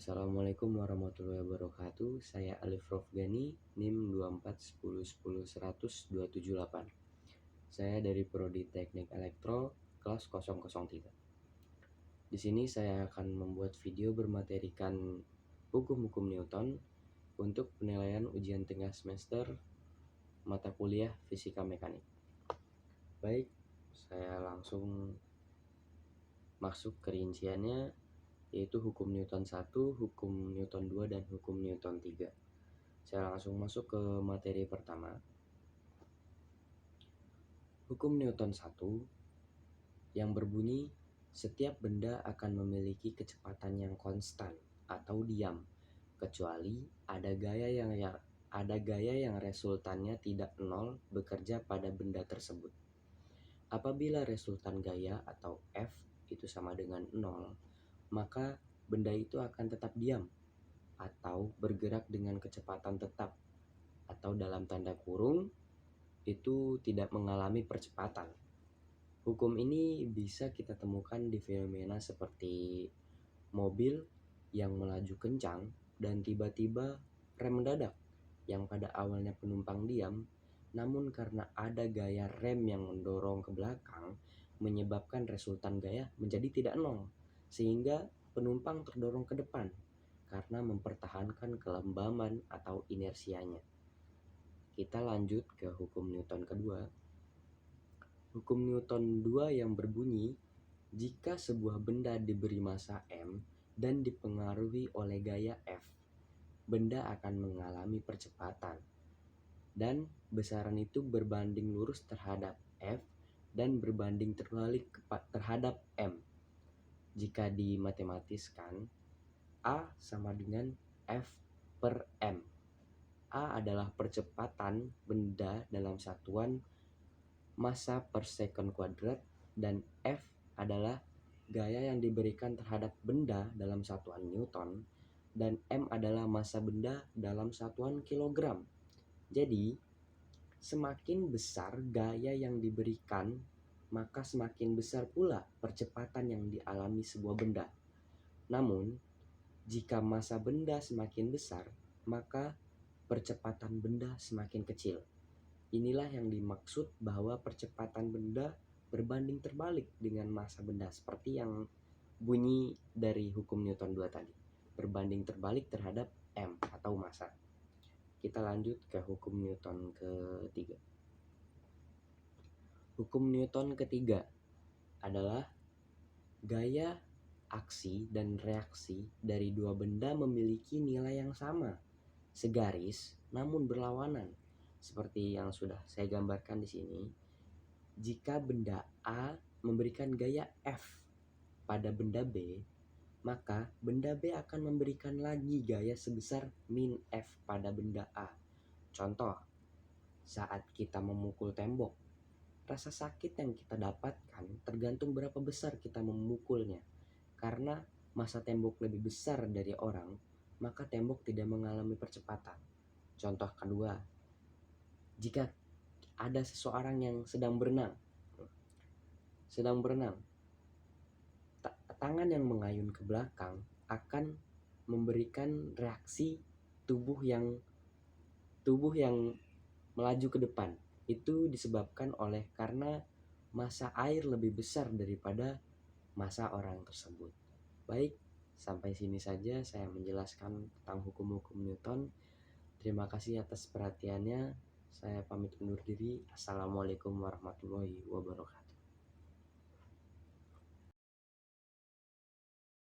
Assalamualaikum warahmatullahi wabarakatuh. Saya Alif Rofgani, NIM 2410101278. Saya dari Prodi Teknik Elektro kelas 003. Di sini saya akan membuat video bermaterikan hukum-hukum Newton untuk penilaian ujian tengah semester mata kuliah Fisika Mekanik. Baik, saya langsung masuk ke rinciannya, yaitu hukum Newton 1, hukum Newton 2, dan hukum Newton 3. Saya langsung masuk ke materi pertama. Hukum Newton 1 yang berbunyi, setiap benda akan memiliki kecepatan yang konstan atau diam, kecuali ada gaya yang resultannya tidak nol bekerja pada benda tersebut. Apabila resultan gaya atau F itu sama dengan 0, maka benda itu akan tetap diam atau bergerak dengan kecepatan tetap, atau dalam tanda kurung itu tidak mengalami percepatan. Hukum ini bisa kita temukan di fenomena seperti mobil yang melaju kencang dan tiba-tiba rem mendadak, yang pada awalnya penumpang diam, namun karena ada gaya rem yang mendorong ke belakang menyebabkan resultan gaya menjadi tidak nol, sehingga penumpang terdorong ke depan karena mempertahankan kelembaban atau inersianya. Kita lanjut ke hukum Newton kedua. Hukum Newton 2 yang berbunyi, jika sebuah benda diberi massa M dan dipengaruhi oleh gaya F, benda akan mengalami percepatan, dan besaran itu berbanding lurus terhadap F dan berbanding terbalik terhadap M. Jika dimatematiskan, A sama dengan F per M. A adalah percepatan benda dalam satuan massa per second kuadrat, dan F adalah gaya yang diberikan terhadap benda dalam satuan Newton, dan M adalah massa benda dalam satuan kilogram. Jadi, semakin besar gaya yang diberikan, maka semakin besar pula percepatan yang dialami sebuah benda. Namun, jika massa benda semakin besar, maka percepatan benda semakin kecil. Inilah yang dimaksud bahwa percepatan benda berbanding terbalik dengan massa benda, seperti yang bunyi dari hukum Newton 2 tadi, berbanding terbalik terhadap M atau massa. Kita lanjut ke hukum Newton ketiga. Hukum Newton ketiga adalah gaya aksi dan reaksi dari dua benda memiliki nilai yang sama, segaris namun berlawanan. Seperti yang sudah saya gambarkan di sini, jika benda A memberikan gaya F pada benda B, maka benda B akan memberikan lagi gaya sebesar min F pada benda A. Contoh, saat kita memukul tembok, rasa sakit yang kita dapatkan tergantung berapa besar kita memukulnya. Karena massa tembok lebih besar dari orang, maka tembok tidak mengalami percepatan. Contoh kedua, jika ada seseorang yang sedang berenang, tangan yang mengayun ke belakang akan memberikan reaksi tubuh yang melaju ke depan. Itu disebabkan karena massa air lebih besar daripada massa orang tersebut. Baik, sampai sini saja saya menjelaskan tentang hukum-hukum Newton. Terima kasih atas perhatiannya. Saya pamit undur diri. Assalamualaikum warahmatullahi wabarakatuh.